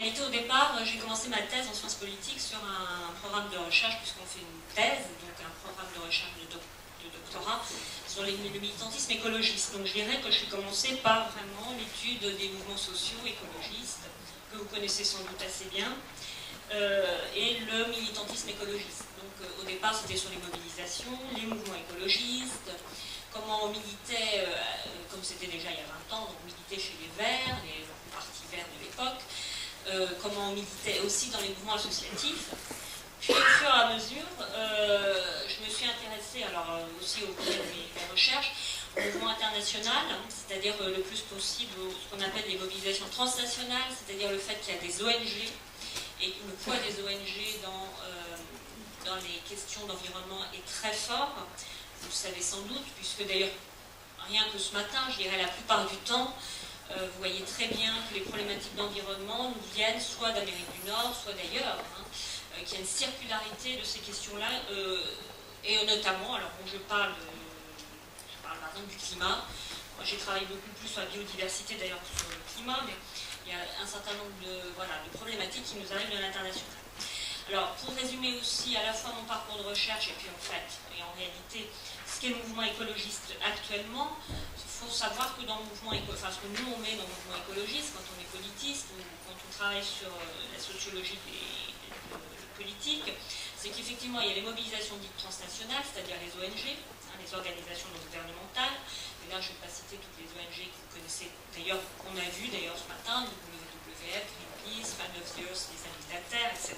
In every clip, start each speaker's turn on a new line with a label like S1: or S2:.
S1: Au départ, j'ai commencé ma thèse en sciences politiques sur un programme de recherche, puisqu'on fait une thèse, donc un programme de recherche de doctorat sur le militantisme écologiste. Donc je dirais que je suis commencée par vraiment l'étude des mouvements sociaux écologistes, que vous connaissez sans doute assez bien, et le militantisme écologiste. Donc au départ, c'était sur les mobilisations, les mouvements écologistes, comment on militait, comme c'était déjà il y a 20 ans, donc on militait chez les Verts, les partis verts de l'époque, comment on militait aussi dans les mouvements associatifs. Puis au fur et à mesure, je me suis intéressée, alors aussi au cours de mes recherches, au mouvement international, c'est-à-dire le plus possible ce qu'on appelle les mobilisations transnationales, c'est-à-dire le fait qu'il y a des ONG et que le poids des ONG dans les questions d'environnement est très fort. Vous le savez sans doute, puisque d'ailleurs, rien que ce matin, je dirais la plupart du temps, vous voyez très bien que les problématiques d'environnement nous viennent soit d'Amérique du Nord, soit d'ailleurs, qu'il y a une circularité de ces questions-là, et notamment, alors bon, je parle par exemple du climat. Moi j'ai travaillé beaucoup plus sur la biodiversité d'ailleurs que sur le climat, mais il y a un certain nombre de problématiques qui nous arrivent de l'international. Alors pour résumer aussi à la fois mon parcours de recherche et puis en fait, et en réalité, ce qu'est le mouvement écologiste actuellement, il faut savoir que dans le mouvement écologiste, enfin ce que nous on met dans le mouvement écologiste, quand on est politiste ou quand on travaille sur la sociologie politique, c'est qu'effectivement il y a les mobilisations dites transnationales, c'est-à-dire les ONG, les organisations non gouvernementales, et là je ne vais pas citer toutes les ONG que vous connaissez, d'ailleurs qu'on a vu d'ailleurs ce matin, WWF, Greenpeace, Fan of the Earth, les Amis de la Terre, etc.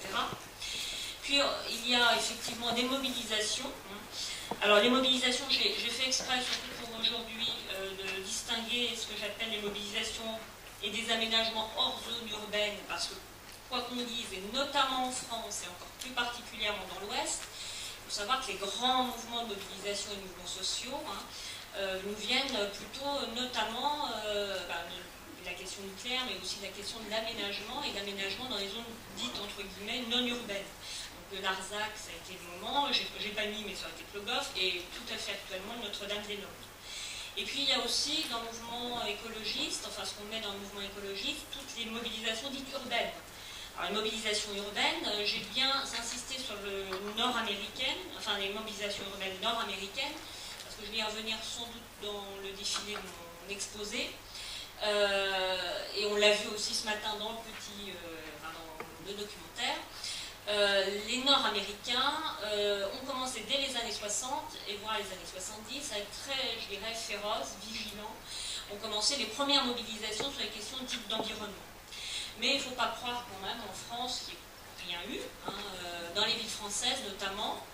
S1: Puis il y a effectivement des mobilisations. Alors les mobilisations, j'ai fait exprès, surtout pour aujourd'hui, de distinguer ce que j'appelle les mobilisations et des aménagements hors zone urbaine, parce que quoi qu'on dise, et notamment en France, et encore plus particulièrement dans l'Ouest, il faut savoir que les grands mouvements de mobilisation et de mouvements sociaux nous viennent plutôt notamment de la question nucléaire, mais aussi de la question de l'aménagement, et l'aménagement dans les zones dites entre guillemets non urbaines. Le Larzac, ça a été le moment, j'ai pas mis, mais ça a été Plogoff, et tout à fait actuellement Notre-Dame-des-Landes. Et puis il y a aussi dans le mouvement écologiste, enfin ce qu'on met dans le mouvement écologiste, toutes les mobilisations dites urbaines. Alors les mobilisations urbaines, j'ai bien insisté sur le nord-américaine, enfin les mobilisations urbaines nord-américaines, parce que je vais y revenir sans doute dans le défilé de mon exposé. Et on l'a vu aussi ce matin dans le documentaire. Les Nord-Américains ont commencé dès les années 60 et voire les années 70 à être très, je dirais, féroces, vigilants. Ont commencé les premières mobilisations sur les questions de type d'environnement. Mais il ne faut pas croire quand même en France qu'il n'y a rien eu, dans les villes françaises notamment,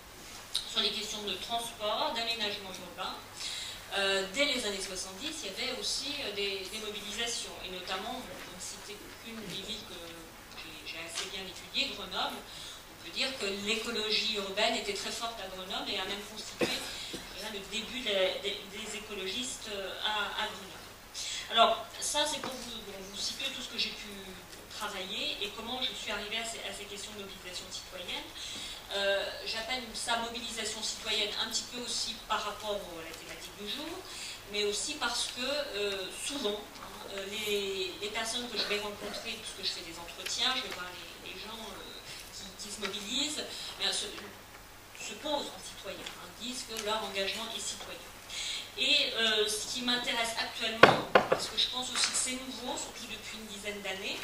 S1: sur les questions de transport, d'aménagement urbain. Dès les années 70, il y avait aussi des mobilisations, et notamment, on ne citait qu'une des villes que j'ai assez bien étudiées, Grenoble. On peut dire que l'écologie urbaine était très forte à Grenoble et a même constitué le début des écologistes à Grenoble. Alors, ça c'est pour vous situer tout ce que j'ai pu travailler et comment je suis arrivée à ces questions de mobilisation citoyenne. J'appelle ça mobilisation citoyenne un petit peu aussi par rapport à la thématique du jour, mais aussi parce que souvent, les personnes que je vais rencontrer, puisque je fais des entretiens, je vais voir les gens qui se mobilisent, se posent en citoyen, disent que leur engagement est citoyen. Et ce qui m'intéresse actuellement, parce que je pense aussi que c'est nouveau, surtout depuis une dizaine d'années,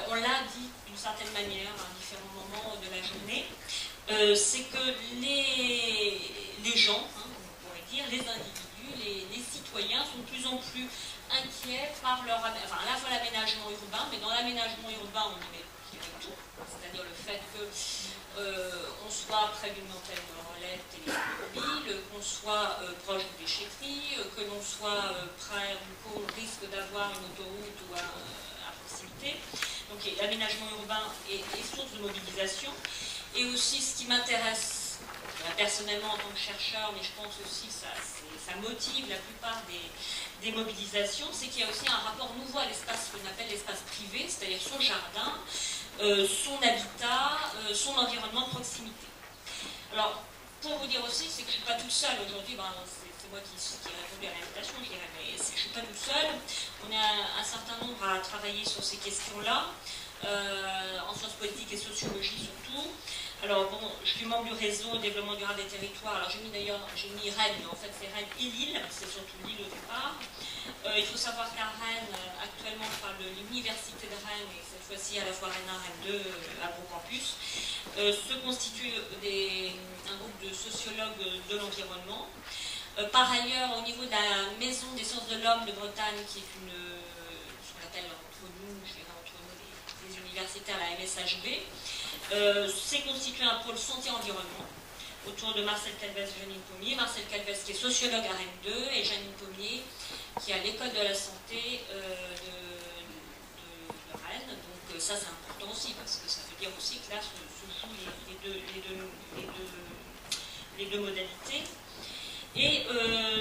S1: on l'a dit d'une certaine manière à différents moments de la journée, c'est que les gens, on pourrait dire, les individus, les citoyens sont de plus en plus inquiets par leur, à la fois l'aménagement urbain, mais dans l'aménagement urbain on y met tout, c'est-à-dire le fait qu'on soit près d'une antenne de relais télémobile, qu'on soit proche de déchetterie, que l'on soit près ou qu'on risque d'avoir une autoroute ou à proximité. Donc l'aménagement urbain est source de mobilisation. Et aussi ce qui m'intéresse personnellement en tant que chercheur, mais je pense aussi que ça motive la plupart des mobilisations, c'est qu'il y a aussi un rapport nouveau à l'espace qu'on appelle l'espace privé, c'est-à-dire son jardin, son habitat, son environnement de proximité. Alors, pour vous dire aussi, c'est que je ne suis pas toute seule aujourd'hui, c'est moi qui ai répondu à l'invitation, je dirais, mais je ne suis pas tout seul. On est un certain nombre à travailler sur ces questions-là, en sciences politiques et sociologie surtout. Alors bon, je suis membre du réseau développement durable des territoires. Alors j'ai mis Rennes, mais en fait c'est Rennes et Lille, c'est surtout Lille au départ. Il faut savoir qu'à Rennes, actuellement je parle de l'université de Rennes, et cette fois-ci à la fois Rennes 1, Rennes 2, à Gros Campus, se constitue un groupe de sociologues de l'environnement. Par ailleurs, au niveau de la Maison des sciences de l'homme de Bretagne, qui est ce qu'on appelle entre nous, je dirais entre nous les universitaires, la MSHB, s'est constitué un pôle santé-environnement autour de Marcel Calvez et Janine Pommier. Marcel Calvez qui est sociologue à Rennes 2 et Janine Pommier qui est à l'école de la santé de Rennes. Donc ça c'est important aussi parce que ça veut dire aussi que là se jouent les deux modalités. Et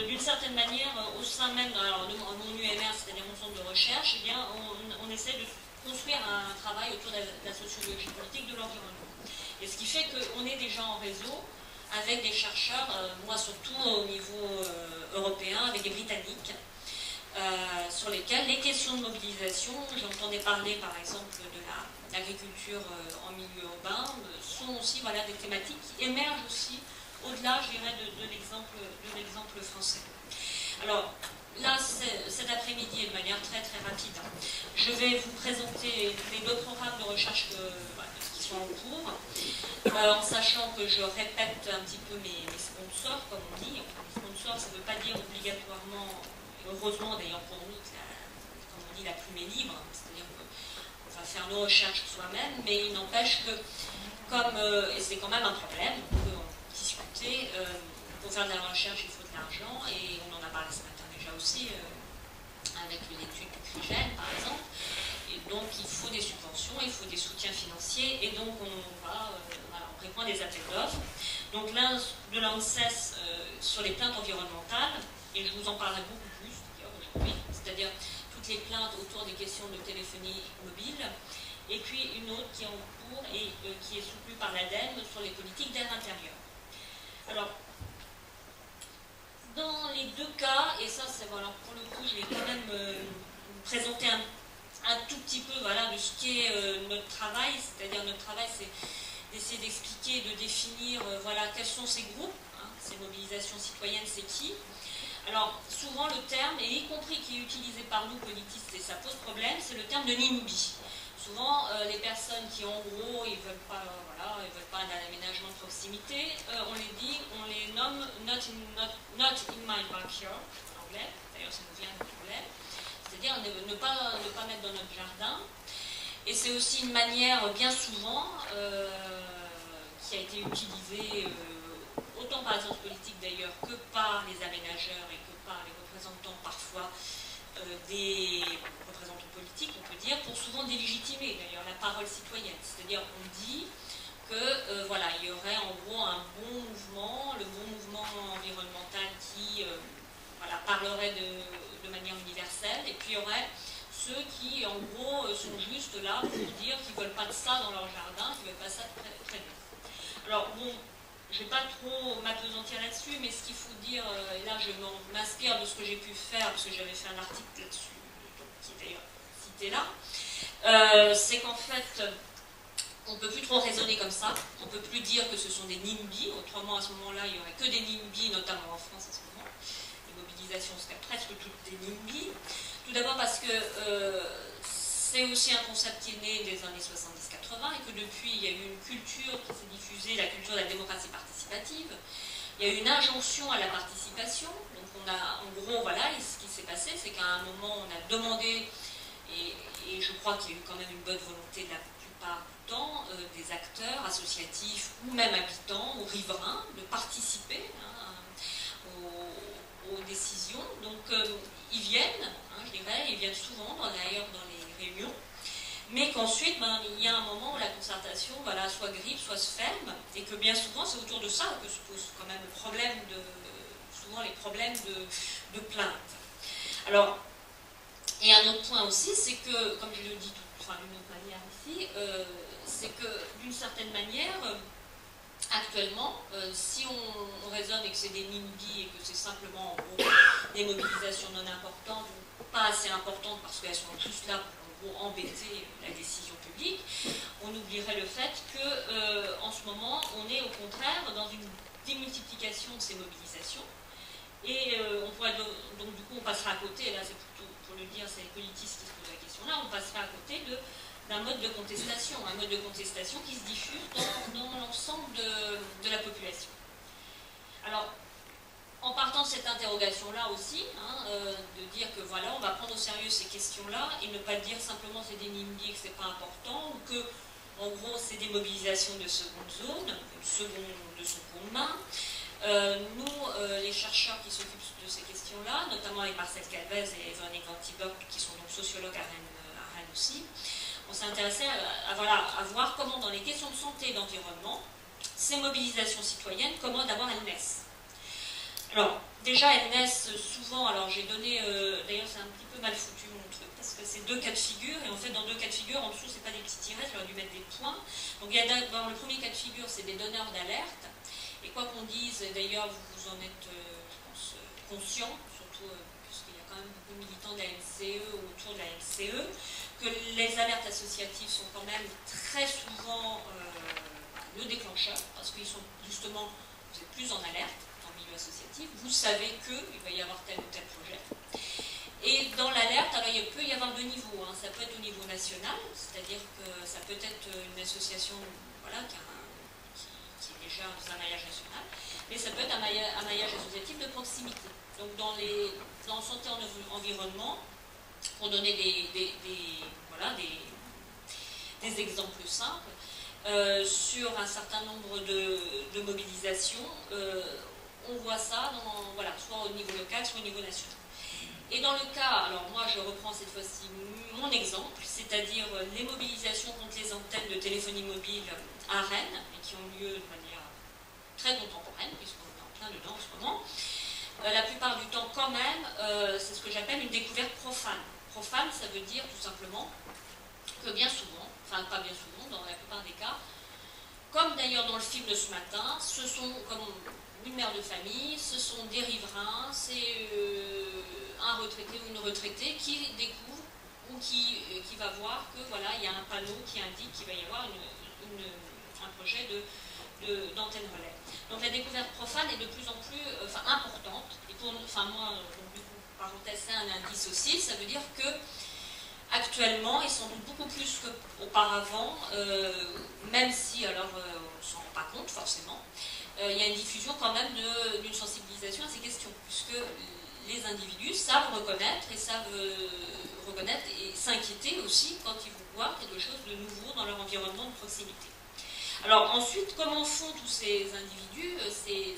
S1: d'une certaine manière, au sein même de mon UMR, c'est-à-dire mon centre de recherche, eh bien, on essaie de construire un travail autour de la sociologie politique de l'environnement. Et ce qui fait qu'on est déjà en réseau avec des chercheurs, moi surtout au niveau européen, avec des Britanniques, sur lesquels les questions de mobilisation, j'entendais parler par exemple de l'agriculture en milieu urbain, sont aussi des thématiques qui émergent aussi au-delà, je dirais, de l'exemple français. Alors, là, cet après-midi, et de manière très très rapide, je vais vous présenter les deux programmes de recherche qui sont en cours, en sachant que je répète un petit peu mes sponsors, comme on dit. Enfin, les sponsors, ça ne veut pas dire obligatoirement, et heureusement d'ailleurs pour nous, comme on dit, la plume est libre, c'est-à-dire qu'on va faire nos recherches soi-même, mais il n'empêche que, et c'est quand même un problème, on peut en discuter, pour faire de la recherche, il faut de l'argent, et on en a parlé ce matin déjà aussi, avec l'étude du CRIGEN, par exemple. Et donc, il faut des subventions, il faut des soutiens financiers, et donc on répond à des appels d'offres. Donc, l'un de l'ANSES sur les plaintes environnementales, et je vous en parlerai beaucoup plus d'ailleurs aujourd'hui, c'est-à-dire toutes les plaintes autour des questions de téléphonie mobile, et puis une autre qui est en cours et qui est soutenue par l'ADEME sur les politiques d'air intérieur. Alors, dans les deux cas, et ça c'est pour le coup, je vais quand même vous présenter un tout petit peu de ce qu'est notre travail, c'est-à-dire notre travail c'est d'essayer d'expliquer, de définir quels sont ces groupes, ces mobilisations citoyennes, c'est qui. Alors souvent le terme, et y compris qui est utilisé par nous politistes, et ça pose problème, c'est le terme de NIMBY. Souvent, les personnes qui, en gros, ils veulent pas d'un aménagement de proximité, on les nomme not in my backyard, en anglais, d'ailleurs ça nous vient de l'anglais, c'est-à-dire ne pas mettre dans notre jardin. Et c'est aussi une manière, bien souvent, qui a été utilisée autant par les sciences politiques d'ailleurs que par les aménageurs et que par les représentants parfois des représentants politiques, on peut dire, pour souvent délégitimer d'ailleurs la parole citoyenne. C'est-à-dire on dit que il y aurait en gros un bon mouvement, le bon mouvement environnemental qui parlerait de manière universelle, et puis il y aurait ceux qui en gros sont juste là pour dire qu'ils ne veulent pas de ça dans leur jardin, qu'ils ne veulent pas ça très bien. Alors bon, je ne vais pas trop m'appesantir là-dessus, mais ce qu'il faut dire, et là je m'inspire de ce que j'ai pu faire, parce que j'avais fait un article là-dessus, qui est d'ailleurs cité là, c'est qu'en fait, on ne peut plus trop raisonner comme ça, on ne peut plus dire que ce sont des NIMBY, autrement à ce moment-là, il n'y aurait que des NIMBY, notamment en France à ce moment. Les mobilisations seraient presque toutes des NIMBY. Tout d'abord parce que c'est aussi un concept qui est né des années 70-80 et que depuis, il y a eu une culture qui s'est diffusée, la culture de la démocratie participative. Il y a eu une injonction à la participation. Donc on a, en gros, ce qui s'est passé, c'est qu'à un moment, on a demandé, et je crois qu'il y a eu quand même une bonne volonté de la plupart du temps, des acteurs associatifs ou même habitants ou riverains de participer aux décisions. Donc ils viennent, ils viennent souvent d'ailleurs dans les réunions, mais qu'ensuite il y a un moment où la concertation soit grippe, soit se ferme, et que bien souvent c'est autour de ça que se pose quand même le problème souvent les problèmes de plainte. Alors, et un autre point aussi, c'est que, comme je le dis d'une autre manière ici, c'est que d'une certaine manière, actuellement, si on raisonne et que c'est des NIMBY et que c'est simplement en gros, des mobilisations non importantes, ou pas assez importantes parce qu'elles sont tous là pour en gros, embêter la décision publique, on oublierait le fait que en ce moment, on est au contraire dans une démultiplication de ces mobilisations. Et on pourrait donc du coup on passera à côté, là c'est plutôt pour le dire, c'est les politistes qui se posent la question là, on passera à côté d'un mode de contestation, un mode de contestation qui se diffuse dans l'ensemble de la population. Alors, en partant de cette interrogation-là aussi, hein, de dire que voilà, on va prendre au sérieux ces questions-là et ne pas dire simplement c'est des NIMBY, que c'est pas important, ou que, en gros, c'est des mobilisations de seconde zone, de seconde main. Nous, les chercheurs qui s'occupent de ces questions-là, notamment avec Marcel Calvez et Véronique Van Tiebock, qui sont donc sociologues à Rennes aussi, on s'est intéressé à voir comment, dans les questions de santé et d'environnement, ces mobilisations citoyennes, comment d'abord elles naissent. Alors, déjà, elles naissent souvent, alors j'ai donné, d'ailleurs c'est un petit peu mal foutu mon truc, parce que c'est deux cas de figure, et en fait dans deux cas de figure, en dessous c'est pas des petits tirets, j'aurais dû mettre des points. Donc il y a d'abord le premier cas de figure, c'est des donneurs d'alerte, et quoi qu'on dise, d'ailleurs vous en êtes, je pense, conscient, surtout puisqu'il y a quand même beaucoup de militants de la MCE ou autour de la MCE, que les alertes associatives sont quand même très souvent le déclencheur, parce qu'ils sont justement, vous êtes plus en alerte dans le milieu associatif, vous savez qu'il va y avoir tel ou tel projet. Et dans l'alerte, alors il peut y avoir deux niveaux, hein. Ça peut être au niveau national, c'est-à-dire que ça peut être une association voilà, qui est déjà dans un maillage national, mais ça peut être un maillage associatif de proximité. Donc dans le santé en environnement, pour donner des exemples simples, sur un certain nombre de mobilisations, on voit ça soit au niveau local, soit au niveau national. Et dans le cas, alors moi je reprends cette fois-ci mon exemple, c'est-à-dire les mobilisations contre les antennes de téléphonie mobile à Rennes, et qui ont lieu de manière très contemporaine, puisqu'on est en plein dedans en ce moment, la plupart du temps quand même, c'est ce que j'appelle une découverte profane. Profane, ça veut dire tout simplement que bien souvent, enfin pas bien souvent, dans la plupart des cas, comme d'ailleurs dans le film de ce matin, ce sont comme une mère de famille, ce sont des riverains, c'est un retraité ou une retraitée qui découvre ou qui va voir que voilà, il y a un panneau qui indique qu'il va y avoir un projet d'antenne relais. Donc la découverte profane est de plus en plus importante. Et pour moi, du coup, parenthèse, c'est un indice aussi, ça veut dire que actuellement, et sans doute beaucoup plus qu'auparavant, même si, alors, on ne s'en rend pas compte forcément, il y a une diffusion quand même d'une sensibilisation à ces questions, puisque les individus savent reconnaître et s'inquiéter aussi quand ils vont voir quelque chose de nouveau dans leur environnement de proximité. Alors ensuite, comment font tous ces individus, ces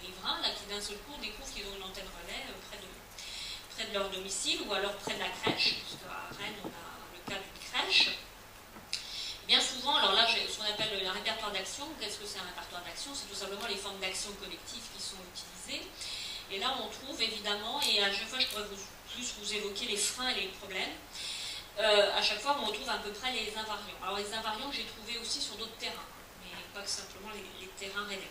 S1: riverains, là, qui d'un seul coup découvrent qu'ils ont une antenne relais près de leur domicile ou alors près de la crèche, puisque à Rennes on a le cas d'une crèche. Bien souvent, alors là j'ai ce qu'on appelle un répertoire d'action. Qu'est-ce que c'est un répertoire d'action? C'est tout simplement les formes d'action collectives qui sont utilisées. Et là on trouve évidemment, et à chaque fois je pourrais plus vous évoquer les freins et les problèmes, à chaque fois on retrouve à peu près les invariants. Alors les invariants que j'ai trouvés aussi sur d'autres terrains, mais pas que simplement les terrains rennais.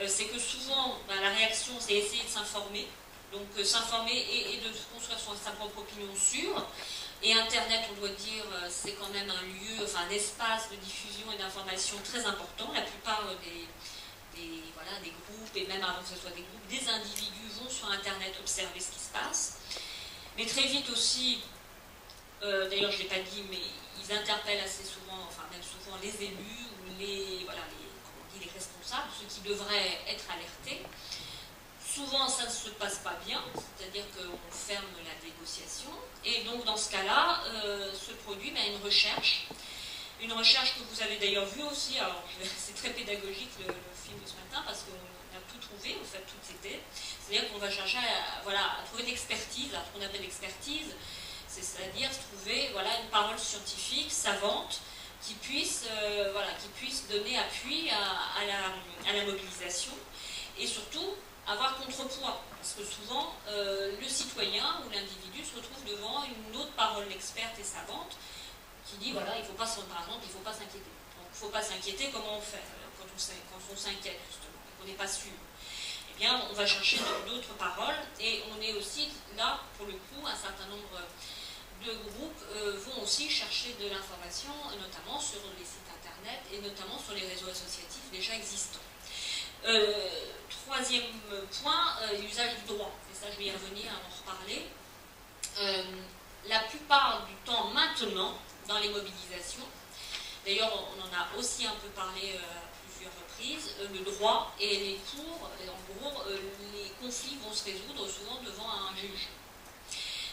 S1: C'est que souvent la réaction c'est essayer de s'informer. Donc s'informer et de construire sa propre opinion sur. Et Internet, on doit dire, c'est quand même un lieu, enfin un espace de diffusion et d'information très important. La plupart des groupes, et même avant que ce soit des groupes, des individus vont sur Internet observer ce qui se passe. Mais très vite aussi, d'ailleurs je ne l'ai pas dit, mais ils interpellent assez souvent, enfin même souvent les élus ou les responsables, ceux qui devraient être alertés. Souvent, ça ne se passe pas bien, c'est-à-dire qu'on ferme la négociation. Et donc, dans ce cas-là, se produit une recherche. Une recherche que vous avez d'ailleurs vue aussi. Alors, c'est très pédagogique le film de ce matin, parce qu'on a tout trouvé, en fait, tout était. C'est-à-dire qu'on va chercher à trouver l'expertise. Alors, ce qu'on appelle l'expertise, c'est-à-dire trouver une parole scientifique, savante, qui puisse donner appui à la mobilisation. Et surtout, avoir contrepoids, parce que souvent le citoyen ou l'individu se retrouve devant une autre parole experte et savante qui dit il ne faut pas s'inquiéter. Donc il ne faut pas s'inquiéter, comment on fait? Quand on on s'inquiète justement, qu'on n'est pas sûr, eh bien on va chercher d'autres paroles, et on est aussi là, pour le coup, un certain nombre de groupes vont aussi chercher de l'information, notamment sur les sites internet et notamment sur les réseaux associatifs déjà existants. Troisième point, l'usage du droit, et ça je vais y revenir, à en reparler. La plupart du temps maintenant, dans les mobilisations, d'ailleurs on en a aussi un peu parlé à plusieurs reprises, le droit et les cours, en gros, les conflits vont se résoudre souvent devant un juge.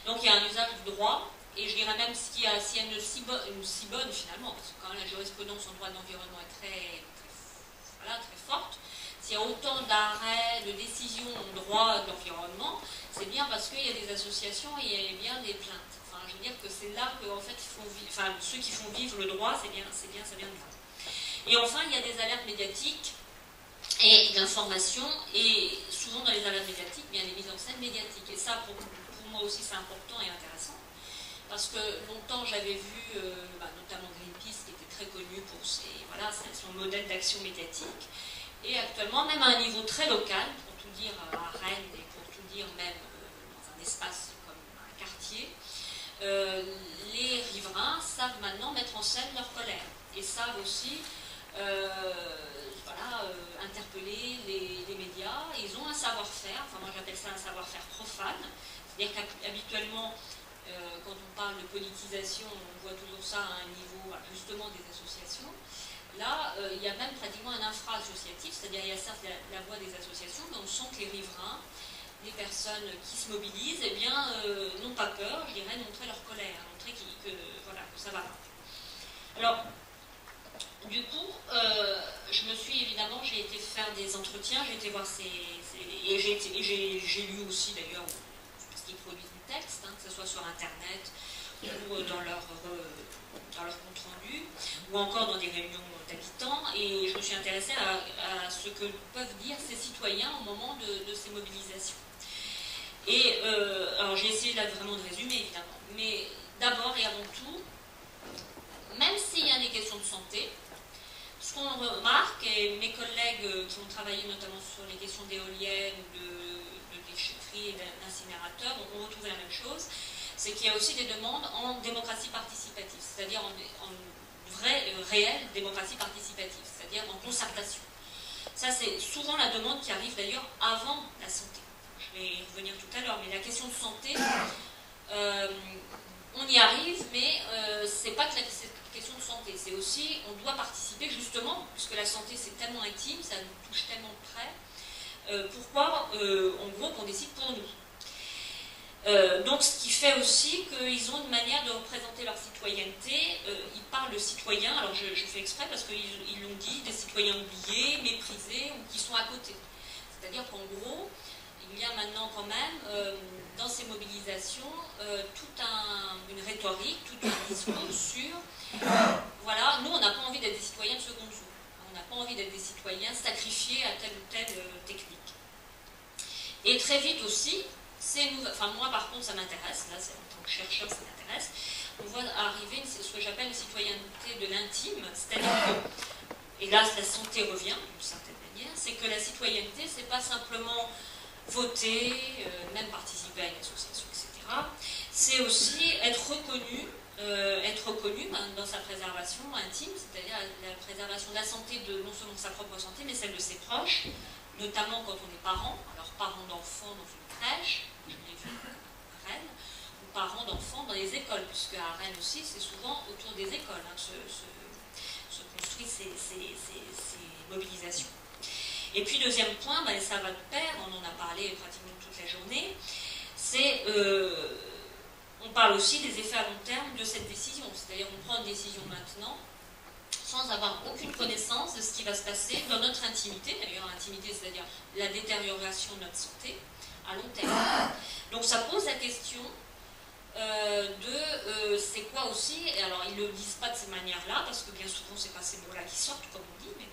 S1: Donc il y a un usage du droit, et je dirais même s'il y a une si bonne finalement, parce que quand même la jurisprudence en droit de l'environnement est très forte, s'il y a autant d'arrêts, de décisions en droit de l'environnement, c'est bien parce qu'il y a des associations et il y a bien des plaintes. Enfin, je veux dire que c'est là que en fait, ceux qui font vivre le droit, ça vient de là. Et enfin, il y a des alertes médiatiques et d'information, et souvent dans les alertes médiatiques, bien les mises en scène médiatiques. Et ça, pour moi aussi, c'est important et intéressant. Parce que longtemps, j'avais vu, notamment Greenpeace, qui était très connu pour son modèle d'action médiatique. Et actuellement, même à un niveau très local, pour tout dire à Rennes et pour tout dire même dans un espace comme un quartier, les riverains savent maintenant mettre en scène leur colère. Et savent aussi interpeller les médias. Ils ont un savoir-faire, enfin moi j'appelle ça un savoir-faire profane. C'est-à-dire qu'habituellement, quand on parle de politisation, on voit toujours ça à un niveau justement des associations. Là, il y a même pratiquement un infra-associatif, c'est-à-dire il y a certes la voix des associations, mais on sent que les riverains, les personnes qui se mobilisent, eh bien, n'ont pas peur, je dirais, de montrer leur colère, montrer que ça va pas. Alors, du coup, j'ai été faire des entretiens, j'ai été voir et j'ai lu aussi d'ailleurs, parce qu'ils produisent du texte, que ce soit sur Internet ou dans leur compte rendu, ou encore dans des réunions d'habitants, et je me suis intéressée à ce que peuvent dire ces citoyens au moment de ces mobilisations. Et alors j'ai essayé là vraiment de résumer évidemment, mais d'abord et avant tout, même s'il y a des questions de santé, ce qu'on remarque, et mes collègues qui ont travaillé notamment sur les questions d'éoliennes, de déchetterie et d'incinérateurs ont retrouvé la même chose, c'est qu'il y a aussi des demandes en démocratie participative, c'est-à-dire en vraie, réelle démocratie participative, c'est-à-dire en concertation. Ça, c'est souvent la demande qui arrive d'ailleurs avant la santé. Je vais y revenir tout à l'heure, mais la question de santé, on y arrive, mais c'est pas que cette question de santé, c'est aussi, on doit participer justement, puisque la santé c'est tellement intime, ça nous touche tellement de près, pourquoi, en gros, qu'on décide pour nous. Donc ce qui fait aussi qu'ils ont une manière de représenter leur citoyenneté, ils parlent de citoyens, alors je fais exprès parce qu'ils l'ont dit, des citoyens oubliés, méprisés ou qui sont à côté. C'est-à-dire qu'en gros, il y a maintenant quand même, dans ces mobilisations, toute une rhétorique, tout un discours sur, voilà, nous on n'a pas envie d'être des citoyens de seconde zone, on n'a pas envie d'être des citoyens sacrifiés à telle ou telle technique. Et très vite aussi, enfin moi par contre ça m'intéresse, là en tant que chercheur ça m'intéresse, on voit arriver ce que j'appelle une citoyenneté de l'intime, c'est-à-dire que, et là la santé revient d'une certaine manière, c'est que la citoyenneté c'est pas simplement voter, même participer à une association, etc. C'est aussi être reconnu dans sa préservation intime, c'est-à-dire la préservation de la santé, non seulement de sa propre santé, mais celle de ses proches, notamment quand on est parent, alors parents d'enfants dans une crèche, je l'ai vu à Rennes, ou parents d'enfants dans les écoles, puisque à Rennes aussi, c'est souvent autour des écoles se construisent ces mobilisations. Et puis deuxième point, ça va de pair, on en a parlé pratiquement toute la journée, c'est on parle aussi des effets à long terme de cette décision, c'est-à-dire on prend une décision maintenant sans avoir aucune connaissance de ce qui va se passer dans notre intimité, d'ailleurs l'intimité c'est-à-dire la détérioration de notre santé à long terme. Donc ça pose la question c'est quoi aussi, et alors ils ne le disent pas de cette manière-là, parce que bien souvent c'est pas ces mots-là qui sortent comme on dit, mais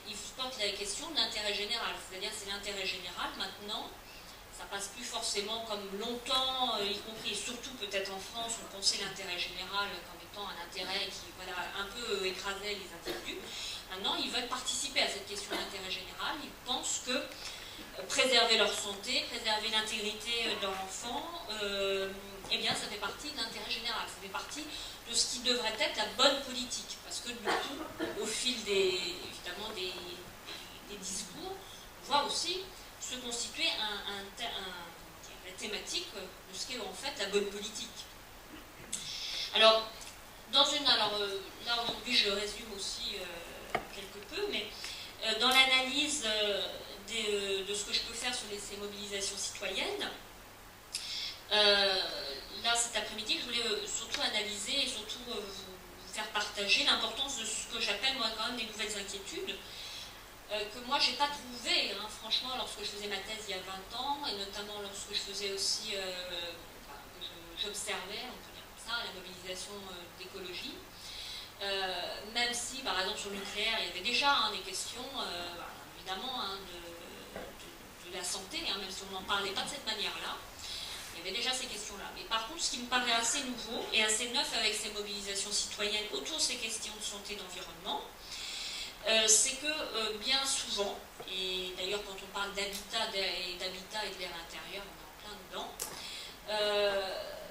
S1: ils portent la question de l'intérêt général, c'est-à-dire c'est l'intérêt général maintenant, ça passe plus forcément comme longtemps, y compris, surtout peut-être en France, on pensait l'intérêt général comme étant un intérêt qui un peu écrasait les individus. Maintenant, ils veulent participer à cette question d'intérêt général. Ils pensent que préserver leur santé, préserver l'intégrité de leur enfant, eh bien, ça fait partie de l'intérêt général. Ça fait partie de ce qui devrait être la bonne politique. Parce que du coup, au fil évidemment des discours, on voit aussi se constituer la thématique de ce qu'est en fait la bonne politique. Alors, là aujourd'hui je résume aussi quelque peu, mais dans l'analyse de ce que je peux faire sur ces mobilisations citoyennes, là cet après-midi je voulais surtout analyser et surtout vous faire partager l'importance de ce que j'appelle moi quand même des nouvelles inquiétudes, que moi j'ai pas trouvé, hein, franchement, lorsque je faisais ma thèse il y a 20 ans, et notamment lorsque je faisais aussi, j'observais, on peut dire comme ça, la mobilisation d'écologie, même si par exemple sur le nucléaire il y avait déjà des questions, évidemment, de la santé, même si on n'en parlait pas de cette manière-là, il y avait déjà ces questions-là. Mais par contre, ce qui me paraît assez nouveau et assez neuf avec ces mobilisations citoyennes autour de ces questions de santé et d'environnement, c'est que bien souvent, et d'ailleurs quand on parle d'habitat et de l'air intérieur, on est en plein dedans,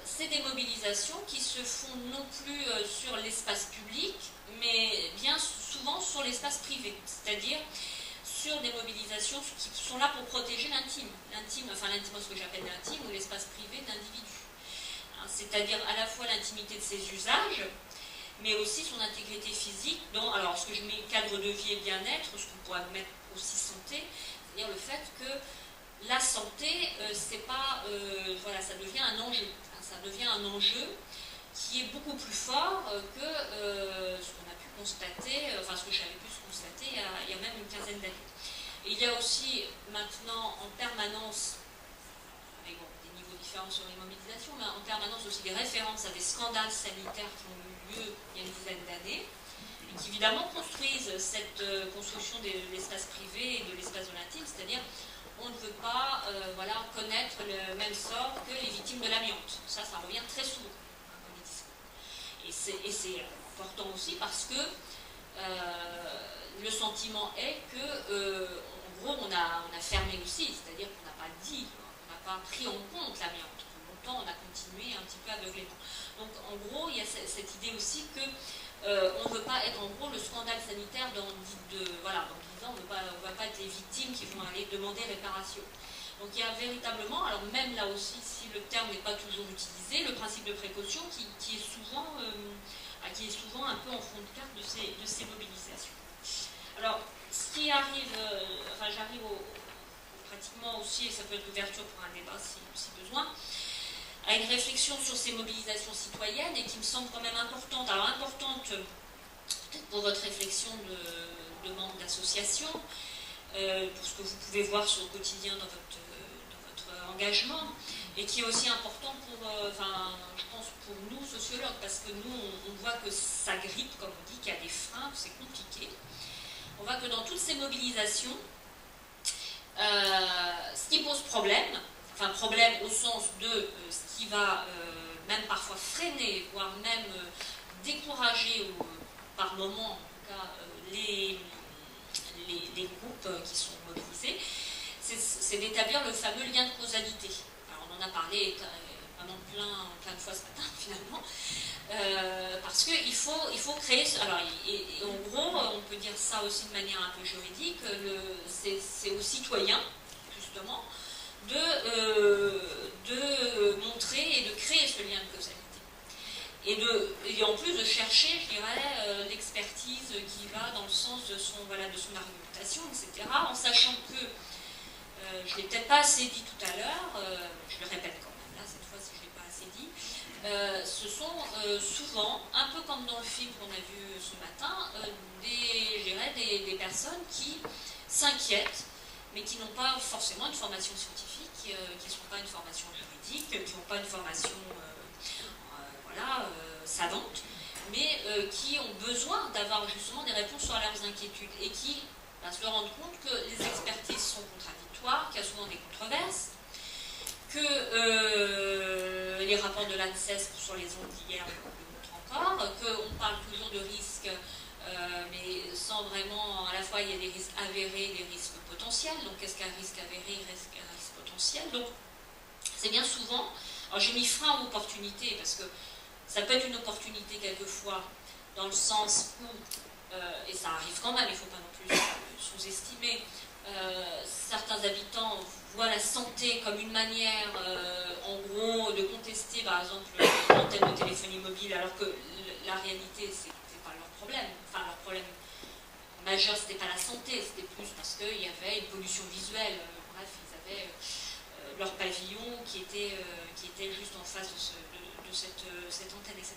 S1: c'est des mobilisations qui se font non plus sur l'espace public, mais bien souvent sur l'espace privé, c'est-à-dire sur des mobilisations qui sont là pour protéger l'intime, enfin l'intime, ce que j'appelle l'intime, ou l'espace privé d'individus. Hein, c'est-à-dire à la fois l'intimité de ses usages, mais aussi son intégrité physique, alors ce que je mets cadre de vie et bien-être, ce qu'on pourrait mettre aussi santé, c'est-à-dire le fait que la santé, c'est pas, voilà, ça devient un enjeu, hein, ça devient un enjeu qui est beaucoup plus fort que ce qu'on a pu constater, enfin ce que j'avais pu constater il y a même une quinzaine d'années. Et il y a aussi maintenant en permanence, avec des niveaux différents sur les mobilisations, mais en permanence aussi des références à des scandales sanitaires qui ont eu lieu il y a une dizaine d'années, et qui évidemment construisent cette construction de l'espace privé et de l'espace de l'intime, c'est-à-dire on ne veut pas voilà, connaître le même sort que les victimes de l'amiante. Ça revient très souvent dans les discours. Et c'est important aussi parce que le sentiment est que, en gros, on a fermé aussi, c'est-à-dire qu'on n'a pas dit, on n'a pas pris en compte l'amiante. Longtemps, on a continué un petit peu aveuglément. Donc, en gros, il y a cette idée aussi que on ne veut pas être, en gros, le scandale sanitaire voilà, en disant on ne va pas être les victimes qui vont aller demander réparation. Donc, il y a véritablement, alors même là aussi, si le terme n'est pas toujours utilisé, le principe de précaution qui est souvent un peu en fond de carte de ces mobilisations. Alors, ce qui arrive, enfin j'arrive pratiquement aussi, et ça peut être l'ouverture pour un débat si besoin, à une réflexion sur ces mobilisations citoyennes et qui me semble quand même importante. Alors importante peut-être pour votre réflexion de membres d'association, pour ce que vous pouvez voir sur le quotidien dans votre engagement, et qui est aussi important pour, je pense pour nous sociologues, parce que nous on voit que ça grippe, comme on dit, qu'il y a des freins, que c'est compliqué. On voit que dans toutes ces mobilisations, ce qui pose problème, enfin problème au sens de ce qui va même parfois freiner, voire même décourager, ou par moments en tout cas, les groupes qui sont mobilisés, c'est d'établir le fameux lien de causalité. Alors on en a parlé vraiment plein de fois ce matin finalement, parce qu'il faut créer, alors et en gros on peut dire ça aussi de manière un peu juridique, c'est aux citoyens justement de montrer et de créer ce lien de causalité. Et en plus de chercher, je dirais, l'expertise qui va dans le sens de son argumentation, etc., en sachant que, je ne l'ai peut-être pas assez dit tout à l'heure, je le répète quand même, là, cette fois, si je ne l'ai pas assez dit, ce sont souvent, un peu comme dans le film qu'on a vu ce matin, des personnes qui s'inquiètent, mais qui n'ont pas forcément une formation scientifique, qui ne sont pas une formation juridique, qui n'ont pas une formation savantes, mais qui ont besoin d'avoir justement des réponses sur leurs inquiétudes et qui se rendent compte que les expertises sont contradictoires, qu'il y a souvent des controverses, que les rapports de l'ANSES sur les ondes d'hier le montrent encore, qu'on parle toujours de risques mais sans vraiment, à la fois il y a des risques avérés, des risques potentiels. Donc qu'est-ce qu'un risque avéré, qu'est-ce qu'un risque potentiel? Donc c'est bien souvent, alors j'ai mis frein ou opportunité, parce que ça peut être une opportunité quelquefois, dans le sens où, et ça arrive quand même, il ne faut pas non plus sous-estimer, certains habitants voient la santé comme une manière, en gros, de contester par exemple l'antenne de téléphonie mobile, alors que la réalité, c'est pas leur problème. Enfin, leur problème majeur, c'était pas la santé, c'était plus parce qu'il y avait une pollution visuelle. Bref, ils avaient leur pavillon qui était juste en face de cette antenne, etc.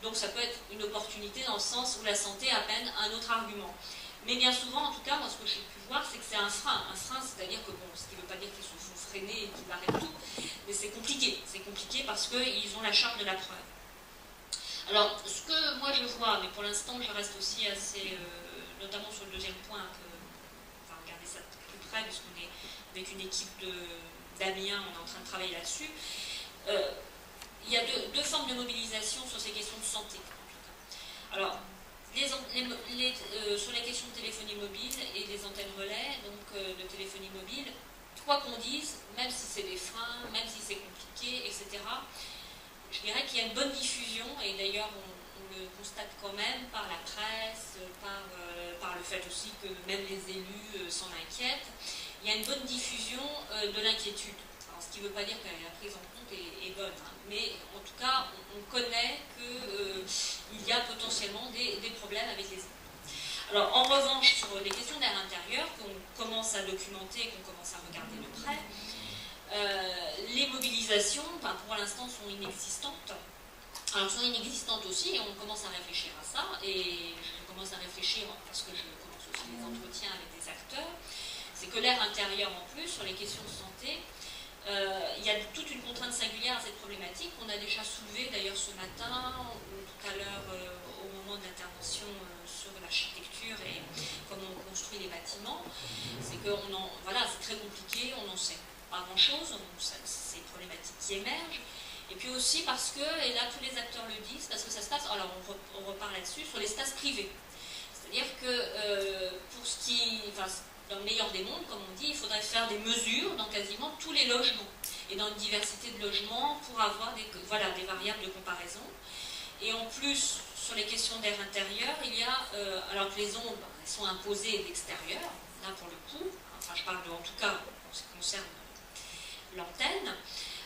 S1: Donc ça peut être une opportunité dans le sens où la santé appelle un autre argument. Mais bien souvent, en tout cas, moi ce que j'ai pu voir, c'est que c'est un frein. Un frein, c'est-à-dire que, bon, ce qui ne veut pas dire qu'ils se font freiner et qu'ils arrêtent tout, mais c'est compliqué. C'est compliqué parce qu'ils ont la charge de la preuve. Alors, ce que moi je vois, mais pour l'instant je reste aussi assez, notamment sur le deuxième point, enfin regardez ça de plus près, puisqu'on est avec une équipe d'Amiens, on est en train de travailler là-dessus. Il y a deux formes de mobilisation sur ces questions de santé, en tout cas. Alors, sur les questions de téléphonie mobile et des antennes relais, donc de téléphonie mobile, quoi qu'on dise, même si c'est des freins, même si c'est compliqué, etc., je dirais qu'il y a une bonne diffusion, et d'ailleurs on le constate quand même par la presse, par le fait aussi que même les élus s'en inquiètent. Il y a une bonne diffusion de l'inquiétude. Ce qui ne veut pas dire que la prise en compte est bonne, hein, mais en tout cas on connaît qu'il y a potentiellement des problèmes avec les élus. Alors en revanche, sur les questions d'air intérieur, qu'on commence à documenter, qu'on commence à regarder de près, les mobilisations, ben, pour l'instant, sont inexistantes. Alors, sont inexistantes aussi, et on commence à réfléchir à ça, et je commence à réfléchir, parce que je commence aussi les entretiens avec des acteurs, c'est que l'air intérieur, en plus, sur les questions de santé, il y a toute une contrainte singulière à cette problématique, qu'on a déjà soulevée d'ailleurs ce matin, ou tout à l'heure, au moment de l'intervention sur l'architecture et comment on construit les bâtiments. C'est que voilà, c'est très compliqué, on n'en sait pas grand-chose, c'est une problématique qui émerge. Et puis aussi parce que, et là tous les acteurs le disent, parce que ça se passe, alors on repart là-dessus, sur l'espace privé. C'est-à-dire que pour ce qui, enfin, dans le meilleur des mondes, comme on dit, il faudrait faire des mesures dans quasiment tous les logements et dans une diversité de logements pour avoir des variables de comparaison. Et en plus, sur les questions d'air intérieur, il y a, alors que les ondes, elles sont imposées d'extérieur, là pour le coup, enfin je parle en tout cas en ce qui concerne l'antenne,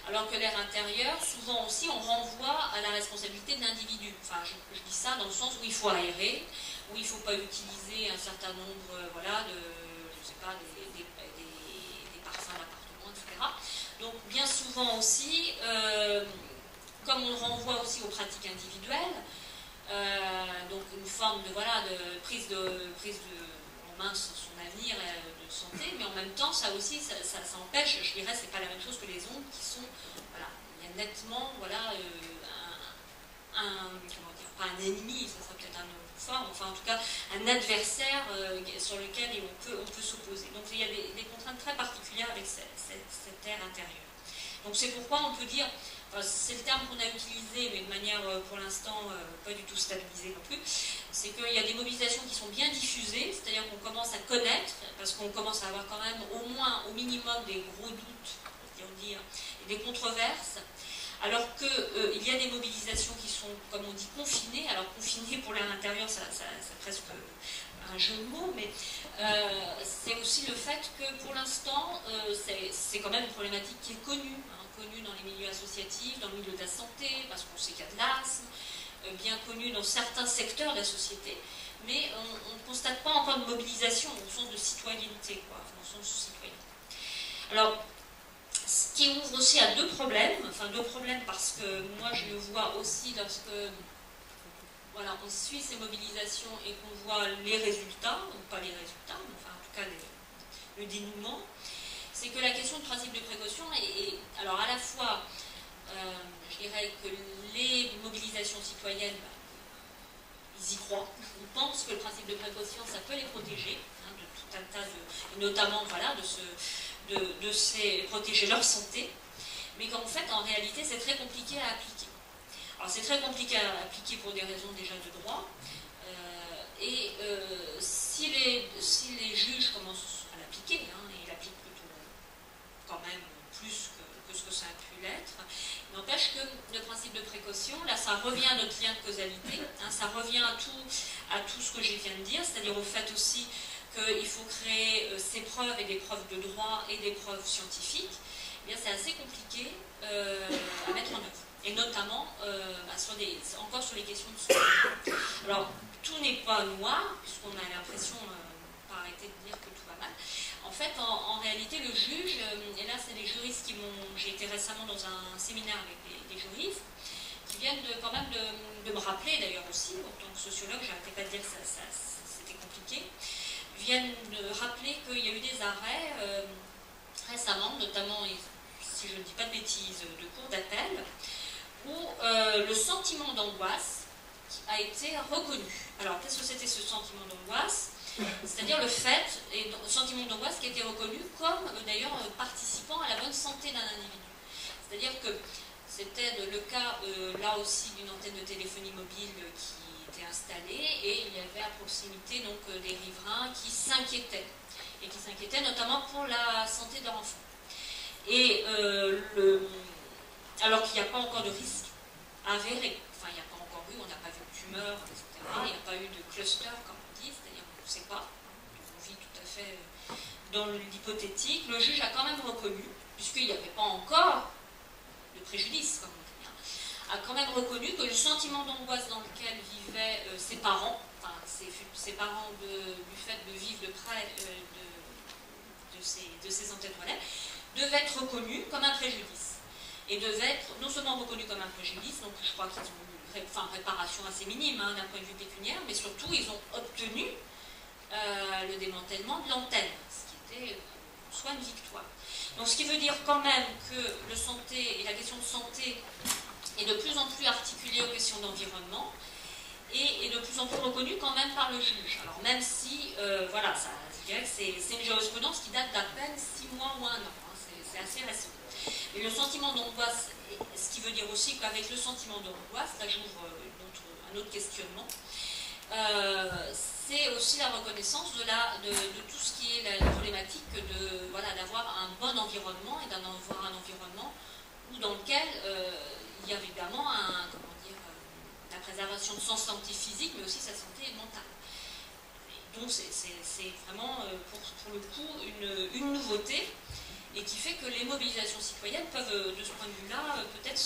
S1: alors que l'air intérieur, souvent aussi, on renvoie à la responsabilité de l'individu. Enfin, je dis ça dans le sens où il faut aérer, où il ne faut pas utiliser un certain nombre, voilà, je sais pas, des parfums d'appartement, etc. Donc, bien souvent aussi, comme on le renvoie aussi aux pratiques individuelles, donc une forme de, voilà, de prise en main sur son avenir de santé, mais en même temps, ça aussi, ça empêche, je dirais, c'est pas la même chose que les ondes qui sont, voilà, il y a nettement, voilà, comment dire, pas un ennemi, ça sera peut-être un autre forme, enfin en tout cas, un adversaire sur lequel on peut s'opposer. Donc il y a des contraintes très particulières avec cet air intérieur. Donc c'est pourquoi on peut dire, c'est le terme qu'on a utilisé, mais de manière pour l'instant pas du tout stabilisée non plus, c'est qu'il y a des mobilisations qui sont bien diffusées, c'est-à-dire qu'on commence à connaître, parce qu'on commence à avoir quand même au moins, au minimum, des gros doutes, on dire, et des controverses, alors qu'il y a des mobilisations qui sont, comme on dit, confinées. Alors confinées pour l'air intérieur, c'est presque un jeu de mots, mais c'est aussi le fait que pour l'instant, c'est quand même une problématique qui est connue, connue dans les milieux associatifs, dans le milieu de la santé, parce qu'on sait qu'il y a de l'asthme, bien connue dans certains secteurs de la société, mais on ne constate pas encore de mobilisation au sens de citoyenneté, quoi, au sens de citoyen. Alors, ce qui ouvre aussi à deux problèmes parce que moi je le vois aussi lorsque voilà, on suit ces mobilisations et qu'on voit les résultats, ou pas les résultats, mais enfin en tout cas le dénouement, c'est que la question du principe de précaution est alors à la fois, je dirais que les mobilisations citoyennes, ils y croient, ils pensent que le principe de précaution, ça peut les protéger, hein, de tout un tas de, notamment voilà, de protéger leur santé, mais qu'en fait, en réalité, c'est très compliqué à appliquer. Alors c'est très compliqué à appliquer pour des raisons déjà de droit, si les juges commencent à l'appliquer, hein, et ils l'appliquent plutôt quand même plus que ce que ça a pu l'être, n'empêche que le principe de précaution, là ça revient à notre lien de causalité, hein, ça revient à tout ce que je viens de dire, c'est-à-dire au fait aussi qu'il faut créer ces preuves et des preuves de droit et des preuves scientifiques. Eh bien c'est assez compliqué à mettre en œuvre. Et notamment encore sur les questions de santé. Alors, tout n'est pas noir, puisqu'on a l'impression, par arrêter de dire que tout va mal. En fait, en réalité, le juge, et là c'est les juristes qui m'ont... J'ai été récemment dans un séminaire avec des juristes, qui viennent quand même de me rappeler, d'ailleurs aussi, en tant que sociologue, j'arrêtais pas de dire que c'était compliqué, viennent de rappeler qu'il y a eu des arrêts récemment, notamment, si je ne dis pas de bêtises, de cours d'appel, où le sentiment d'angoisse a été reconnu. Alors, qu'est-ce que c'était ce sentiment d'angoisse? C'est-à-dire le fait, et le sentiment d'angoisse qui a été reconnu comme, d'ailleurs, participant à la bonne santé d'un individu. C'est-à-dire que c'était le cas, là aussi, d'une antenne de téléphonie mobile qui était installée, et il y avait à proximité donc, des riverains qui s'inquiétaient, et qui s'inquiétaient notamment pour la santé de leur enfant. Et alors qu'il n'y a pas encore de risque avéré. Enfin, il n'y a pas encore eu, on n'a pas vu de tumeur, etc. Il n'y a pas eu de cluster, comme on dit, c'est-à-dire qu'on ne sait pas. On vit tout à fait dans l'hypothétique. Le juge a quand même reconnu, puisqu'il n'y avait pas encore de préjudice, comme on dit, a quand même reconnu que le sentiment d'angoisse dans lequel vivaient ses parents, enfin, ses parents du fait de vivre de près de ces antennes relais, devait être reconnu comme un préjudice. Et devait être non seulement reconnu comme un préjudice, donc je crois qu'ils ont eu réparation assez minime hein, d'un point de vue pécuniaire, mais surtout ils ont obtenu le démantèlement de l'antenne, ce qui était en soi une victoire. Donc ce qui veut dire quand même que la question de santé est de plus en plus articulée aux questions d'environnement et est de plus en plus reconnue quand même par le juge. Alors même si, voilà, je dirais que c'est une jurisprudence qui date d'à peine 6 mois ou 1 an, hein, c'est assez récent. Et le sentiment d'angoisse, ce qui veut dire aussi qu'avec le sentiment d'angoisse, là j'ouvre un autre questionnement, c'est aussi la reconnaissance de tout ce qui est la problématique d'avoir un bon environnement et d'avoir un environnement dans lequel il y a évidemment la préservation de son santé physique, mais aussi sa santé mentale. Donc c'est vraiment pour le coup une nouveauté, et qui fait que les mobilisations citoyennes peuvent, de ce point de vue-là, peut-être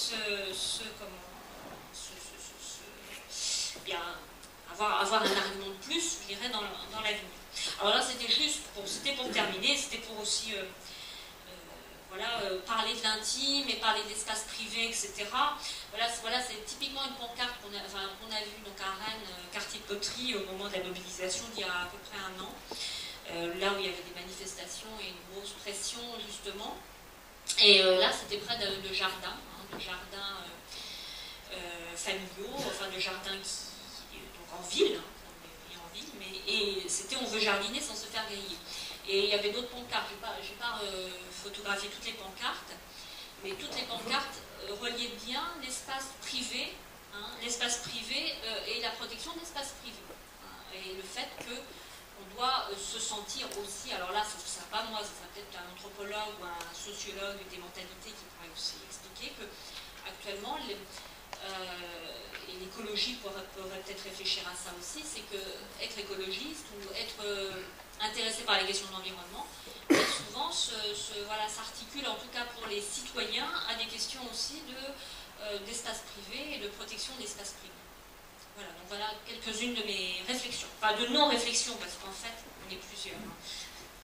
S1: avoir un argument de plus, je dirais, dans l'avenir. Alors là, c'était juste pour terminer, c'était pour aussi parler de l'intime et parler d'espace privé, etc. Voilà, c'est typiquement une pancarte qu'on a vue donc à Rennes, quartier de Poterie, au moment de la mobilisation d'il y a à peu près 1 an. Là où il y avait des manifestations et une grosse pression justement. Et là c'était près de jardins, de jardins familiaux, enfin de jardins donc en ville, et c'était on veut jardiner sans se faire griller. Et il y avait d'autres pancartes, je n'ai pas photographié toutes les pancartes, mais toutes les pancartes reliaient bien l'espace privé, et la protection de l'espace privé. Et le fait que on doit se sentir aussi, alors là, ce ne sera pas moi, ce sera peut-être un anthropologue ou un sociologue des mentalités qui pourrait aussi expliquer que actuellement, et l'écologie pourrait peut-être réfléchir à ça aussi, c'est que être écologiste ou être intéressé par les questions d'environnement, souvent s'articule, en tout cas pour les citoyens, à des questions aussi d'espace privé et de protection d'espace privé. Voilà, donc voilà quelques-unes de mes réflexions. Pas de non-réflexions, parce qu'en fait, on est plusieurs.